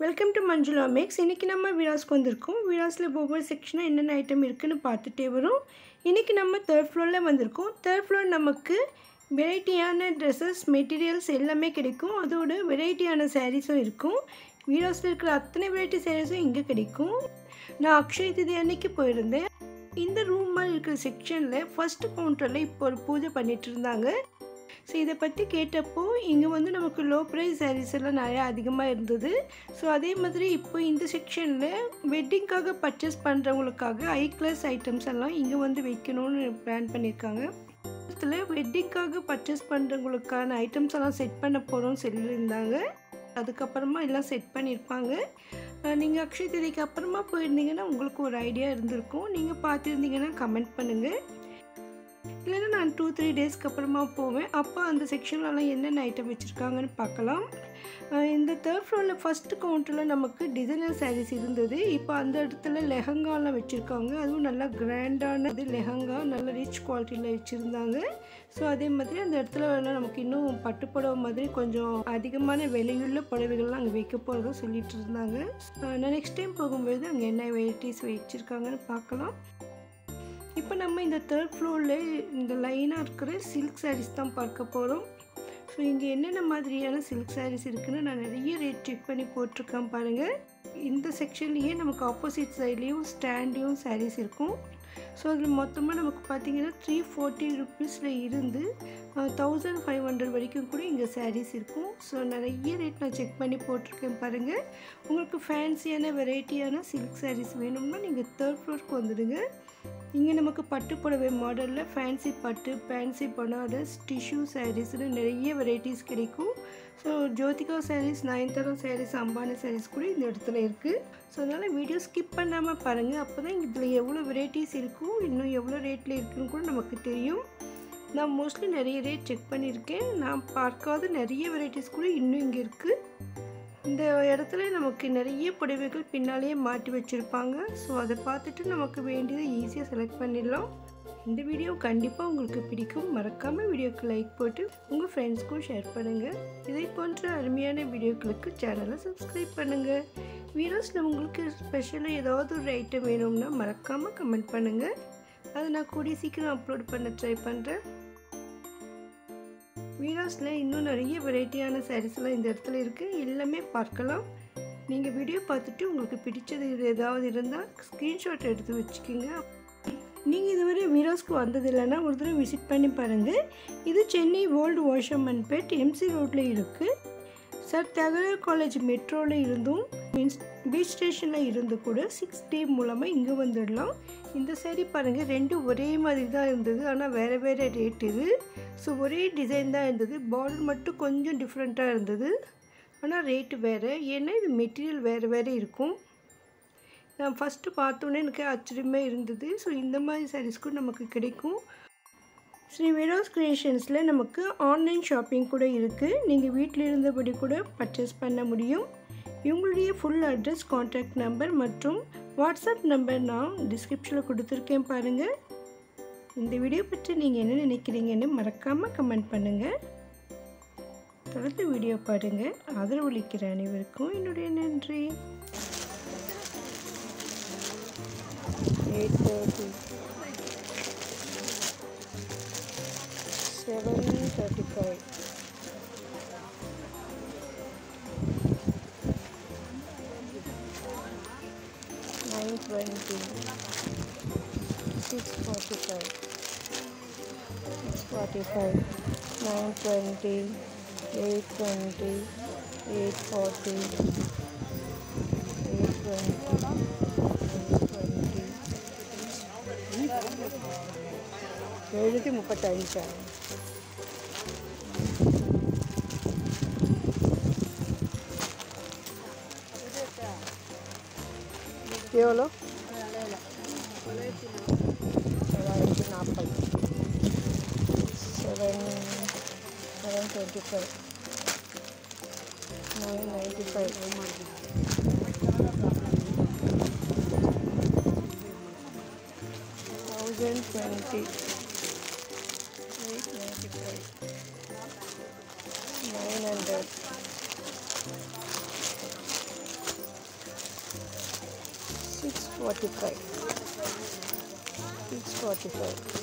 Welcome to Manjula maths. இன்றைக்கி நம்ம விராஸ்க்கு வந்திருக்கோம். விராஸில் ஒவ்வொரு செக்ஷனாக என்னென்ன ஐட்டம் இருக்குதுன்னு பார்த்துட்டே வரும். இன்றைக்கி நம்ம தேர்ட் ஃப்ளோரில் வந்திருக்கோம். தேர்ட் ஃப்ளோர் நமக்கு வெரைட்டியான ட்ரெஸ்ஸஸ் மெட்டீரியல்ஸ் எல்லாமே கிடைக்கும். அதோட வெரைட்டியான சாரீஸும் இருக்கும். விராஸில் இருக்கிற அத்தனை வெரைட்டி சாரீஸும் இங்கே கிடைக்கும். நான் அக்ஷய திதி அன்னைக்கு போயிருந்தேன். இந்த ரூம் மாதிரி இருக்கிற செக்ஷனில் ஃபஸ்ட்டு கவுண்டரில் இப்போ ஒரு பூஜை பண்ணிகிட்டு இருந்தாங்க. ஸோ இதை பற்றி கேட்டப்போ இங்கே வந்து நமக்கு லோ ப்ரைஸ் சாரீஸ் எல்லாம் நிறையா அதிகமாக இருந்தது. ஸோ அதே மாதிரி இப்போ இந்த செக்ஷனில் வெட்டிங்காக பர்ச்சேஸ் பண்ணுறவங்களுக்காக ஹை கிளாஸ் ஐட்டம்ஸ் எல்லாம் இங்கே வந்து வைக்கணும்னு பிளான் பண்ணியிருக்காங்க. இதில் வெட்டிங்காக பர்ச்சேஸ் பண்ணுறவங்களுக்கான ஐட்டம்ஸ் எல்லாம் செட் பண்ண போகிறோம்னு சொல்லியிருந்தாங்க. அதுக்கப்புறமா எல்லாம் செட் பண்ணியிருப்பாங்க. நீங்கள் அக்ஷய திதிக்கு அப்புறமா போயிருந்தீங்கன்னா உங்களுக்கு ஒரு ஐடியா இருந்திருக்கும். நீங்கள் பார்த்துருந்தீங்கன்னா கமெண்ட் பண்ணுங்கள். இல்லைன்னா நான் 2-3 டேஸ்க்கு அப்புறமா போவேன். அப்போ அந்த செக்ஷன்லலாம் என்னென்ன ஐட்டம் வச்சுருக்காங்கன்னு பார்க்கலாம். இந்த தேர்ட் ஃப்ளோரில் ஃபஸ்ட்டு கவுண்டரில் நமக்கு டிசைனர் சாரீஸ் இருந்தது. இப்போ அந்த இடத்துல லெஹங்காலாம் வச்சுருக்காங்க. அதுவும் நல்லா கிராண்டான லெஹங்கா, நல்ல ரிச் குவாலிட்டியில் வச்சுருந்தாங்க. ஸோ அதே மாதிரி அந்த இடத்துல நமக்கு இன்னும் பட்டுப்புடவை மாதிரி கொஞ்சம் அதிகமான விலையுள்ள புடவைகள்லாம் அங்கே வைக்க போகிறதா சொல்லிட்டு இருந்தாங்க. நான் நெக்ஸ்ட் டைம் போகும்போது அங்கே என்ன வெரைட்டிஸ் வச்சுருக்காங்கன்னு பார்க்கலாம். இப்போ நம்ம இந்த தேர்ட் ஃப்ளோரில் இந்த லைனாக இருக்கிற சில்க் சாரீஸ் தான் பார்க்க போகிறோம். ஸோ இங்கே என்னென்ன மாதிரியான சில்க் சாரீஸ் இருக்குதுன்னு நான் நிறைய ரேட் செக் பண்ணி போட்டிருக்கேன் பாருங்கள். இந்த செக்ஷன்லேயே நமக்கு ஆப்போசிட் சைட்லேயும் ஸ்டாண்ட்லேயும் சாரீஸ் இருக்கும். ஸோ அதில் மொத்தமாக நமக்கு பார்த்திங்கன்னா 340 ருப்பீஸில் இருந்து 1500 வரைக்கும் கூட இங்கே சாரீஸ் இருக்கும். ஸோ நிறைய ரேட் நான் செக் பண்ணி போட்டிருக்கேன் பாருங்கள். உங்களுக்கு ஃபேன்சியான வெரைட்டியான சில்க் சாரீஸ் வேணும்னா நீங்கள் தேர்ட் ஃப்ளோருக்கு வந்துடுங்க. இங்கே நமக்கு பட்டு புடவை மாடலில் ஃபேன்சி பட்டு, ஃபேன்சி பனாரஸ், டிஷ்யூ சாரீஸ்னு நிறைய வெரைட்டிஸ் கிடைக்கும். ஸோ ஜோதிகா சாரீஸ், நயன்தாரா சாரீஸ், அம்பானி சாரீஸ் கூட இந்த இடத்துல இருக்குது. ஸோ அதனால் வீடியோ ஸ்கிப் பண்ணாமல் பாருங்கள். அப்போ தான் இதில் எவ்வளோ வெரைட்டிஸ் இருக்கும், இன்னும் எவ்வளோ ரேட்டில் இருக்குன்னு கூட நமக்கு தெரியும். நான் மோஸ்ட்லி நிறைய ரேட் செக் பண்ணியிருக்கேன். நான் பார்க்காத நிறைய வெரைட்டிஸ் கூட இன்னும் இங்கே இருக்குது. இந்த இடத்துல நமக்கு நிறைய புடவைகள் பின்னாலேயே மாட்டி வச்சுருப்பாங்க. ஸோ அதை பார்த்துட்டு நமக்கு வேண்டியதை ஈஸியாக செலக்ட் பண்ணிடலாம். இந்த வீடியோ கண்டிப்பாக உங்களுக்கு பிடிக்கும். மறக்காமல் வீடியோக்கு லைக் போட்டு உங்கள் ஃப்ரெண்ட்ஸ்க்கும் ஷேர் பண்ணுங்கள். இதை போன்ற அருமையான வீடியோக்களுக்கு சேனலை சப்ஸ்கிரைப் பண்ணுங்கள். வீடியோஸில் உங்களுக்கு ஸ்பெஷலாக ஏதாவது ஒரு ஐட்டம் வேணும்னா மறக்காமல் கமெண்ட் பண்ணுங்கள். அதை நான் கூடிய சீக்கிரம் அப்லோட் பண்ண ட்ரை பண்ணுறேன். வீராஸில் இன்னும் நிறைய வெரைட்டியான சாரீஸ்லாம் இந்த இடத்துல இருக்குது. எல்லாமே பார்க்கலாம். நீங்கள் வீடியோ பார்த்துட்டு உங்களுக்கு பிடிச்சது ஏதாவது இருந்தால் ஸ்க்ரீன்ஷாட் எடுத்து வச்சுக்கோங்க. நீங்கள் இதுவரை வீராஸ்க்கு வந்தது இல்லைன்னா ஒரு தடவை விசிட் பண்ணி பாருங்கள். இது சென்னை ஓல்டு வாஷர்மன்பேட் எம்சி ரோட்டில் இருக்குது. சார் தியாகராயர் காலேஜ் மெட்ரோவில் இருந்தும் பீச் ஸ்டேஷனில் இருந்து கூட 6D மூலமாக இங்கே வந்துடலாம். இந்த சாரீ பாருங்கள், ரெண்டும் ஒரே மாதிரி தான் இருந்தது. ஆனால் வேறு வேறு ரேட் இது. ஸோ ஒரே டிசைன் தான் இருந்தது. பார்டர் மட்டும் கொஞ்சம் டிஃப்ரெண்ட்டாக இருந்தது. ஆனால் ரேட்டு வேறு. ஏன்னா இது மெட்டீரியல் வேறு வேறு இருக்கும். நான் ஃபஸ்ட்டு பார்த்தோன்னே எனக்கு ஆச்சரியமாக இருந்தது. ஸோ இந்த மாதிரி சாரீஸ் கூட நமக்கு கிடைக்கும். ஸ்ரீ விராஸ் கிரியேஷன்ஸில் நமக்கு ஆன்லைன் ஷாப்பிங் கூட இருக்குது. நீங்கள் வீட்டில் இருந்தபடி கூட பர்ச்சேஸ் பண்ண முடியும். இவங்களுடைய ஃபுல் அட்ரஸ், கான்டாக்ட் நம்பர் மற்றும் வாட்ஸ்அப் நம்பர் நான் டிஸ்கிரிப்ஷனில் கொடுத்துருக்கேன் பாருங்கள். இந்த வீடியோ பற்றி நீங்கள் என்ன நினைக்கிறீங்கன்னு மறக்காமல் கமெண்ட் பண்ணுங்கள். தொடர்ந்து வீடியோ பாருங்கள். ஆதரவளிக்கிற அனைவருக்கும் என்னுடைய நன்றி. 8:30 7:35 9:20 6:45 6:45 9:20 8:20 8:40 8:20 7:35 எவ்வளோ? 740 7:25 9:95 1020 8:95 900 45, 645,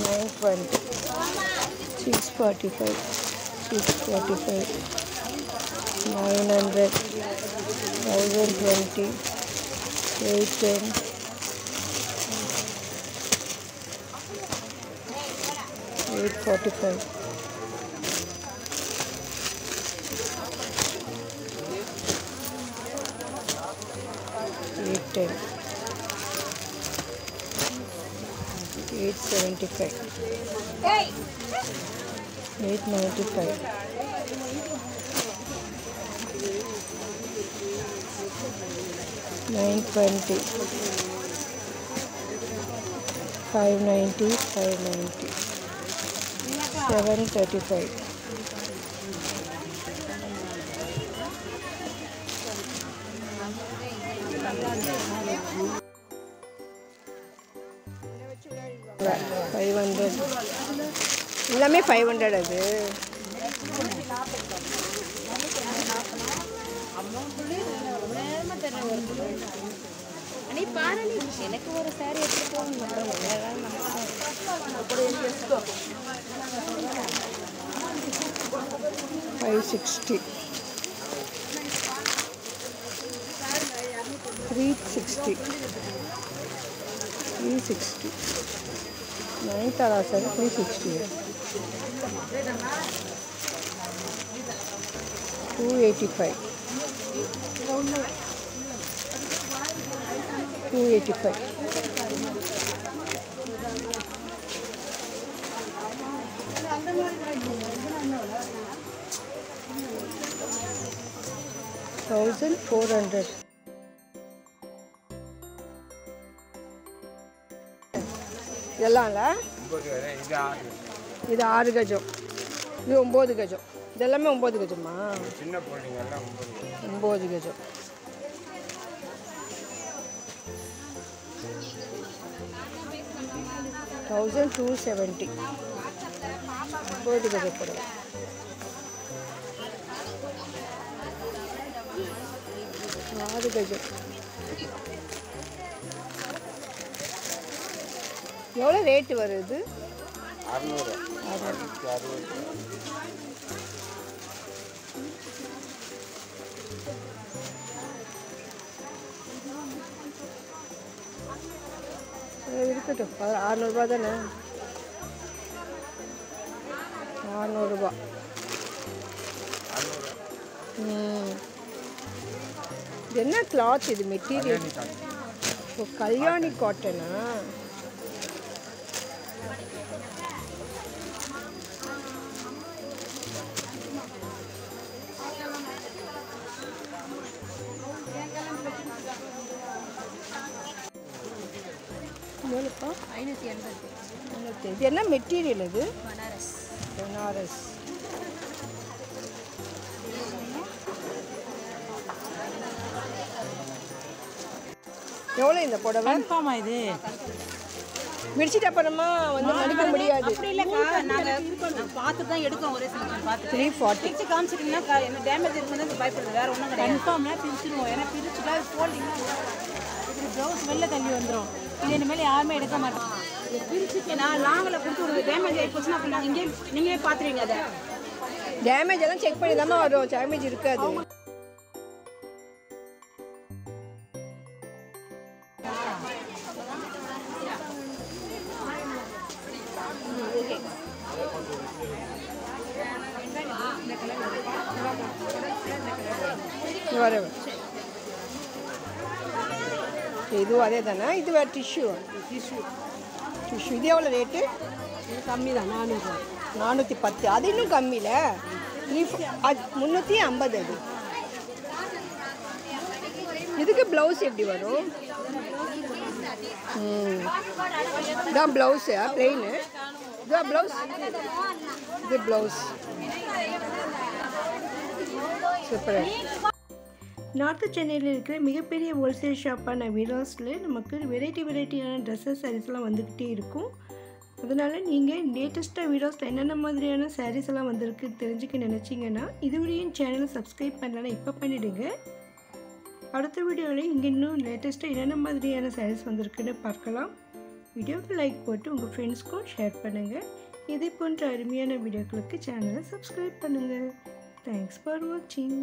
920, 645, 645, 900, 1020, 810, 845, 810, 875, 895, 920, 590, 590, 735, 500, எல்லாமே 500 அது. எனக்கு ஒரு சாரி எடுத்து போகணும். 560, 360, 360, 9 तारा सर 360 है. 285, 285, 1400, இதெல்லாம்ல இது 6 கஜம், இது 9 கஜம், இதெல்லாமே 9 கஜமா? சின்ன பிள்ளைங்க எல்லாம் 9 கஜம். $1270, 9 கஜம் புடவை. ஆறு கஜம் எவ்வளோ ரேட்டு வருது? 600, 660. இருக்கட்டும், 600 தானே? 600. இது என்ன கிளாத்? இது மெட்டீரியல் கல்யாணி காட்டனா? எவ்வளோப்பா? 580. இது என்ன மெட்டீரியல்? இது பனாரஸ். எவ்வளோ இந்த புடவை? கன்ஃபார்மா இது மிடிச்சிட்டு அப்புறமா வந்து மடிக்க முடியாது. அப்படி இல்லைக்கா, நாங்கள் பார்த்து தான் எடுக்கிறோம். ஒரே சில பார்த்து 340. பிரித்து காமிச்சிட்டிங்கன்னா என்ன டேமேஜ் இருக்குன்னு பயப்படுது. வேறு ஒன்றும் கிடையாது. கன்ஃபார்ம்னா பிரிச்சுடுவோம். ஏன்னா பிரிச்சுட்டா போட்டிங்கன்னா இது ப்ளவுஸ் வெளில தள்ளி வந்துடும். இது இனிமேல் யாருமே எடுக்க மாட்டோம். பிரிச்சு நான் லாங்கில் கொடுத்து ஒரு டேமேஜ் ஆகி போச்சுன்னா அப்போ நாங்கள் இங்கே நீங்களே பார்த்துருவீங்க. அதை டேமேஜ் எல்லாம் செக் பண்ணி தான் வரும். டேமேஜ் இருக்காது. வரேன். இதுவும் அதே தானே? இது வேறு டிஷ்யூ. இது எவ்வளோ ரேட்டு? கம்மி தான், 400. 410. அது இன்னும் கம்மியில் 350. அது இதுக்கு ப்ளவுஸ் எப்படி வரும்? இதான் ப்ளவுஸு ப்ளெயினு. இதான் ப்ளவுஸ். இது ப்ளவுஸ். சூப்பர். நார்த்து சென்னையில் இருக்கிற மிகப்பெரிய ஹோல்சேல் ஷாப்பான விராஸில் நமக்கு வெரைட்டியான ட்ரெஸ்ஸஸ் சாரீஸ்லாம் வந்துக்கிட்டே இருக்கும். அதனால் நீங்கள் லேட்டஸ்ட்டாக வீடியோஸில் என்னென்ன மாதிரியான சாரீஸ் எல்லாம் வந்திருக்கு தெரிஞ்சுக்க நினச்சிங்கன்னா இதுவரையும் சேனலை சப்ஸ்கிரைப் பண்ணலன்னா இப்போ பண்ணிவிடுங்க. அடுத்த வீடியோவில் இங்கே இன்னும் லேட்டஸ்ட்டாக என்னென்ன மாதிரியான சாரீஸ் வந்திருக்குன்னு பார்க்கலாம். வீடியோவுக்கு லைக் போட்டு உங்கள் ஃப்ரெண்ட்ஸ்க்கும் ஷேர் பண்ணுங்கள். இதே போன்ற அருமையான வீடியோக்களுக்கு சேனலை சப்ஸ்கிரைப் பண்ணுங்கள். தேங்க்ஸ் ஃபார் வாட்சிங்.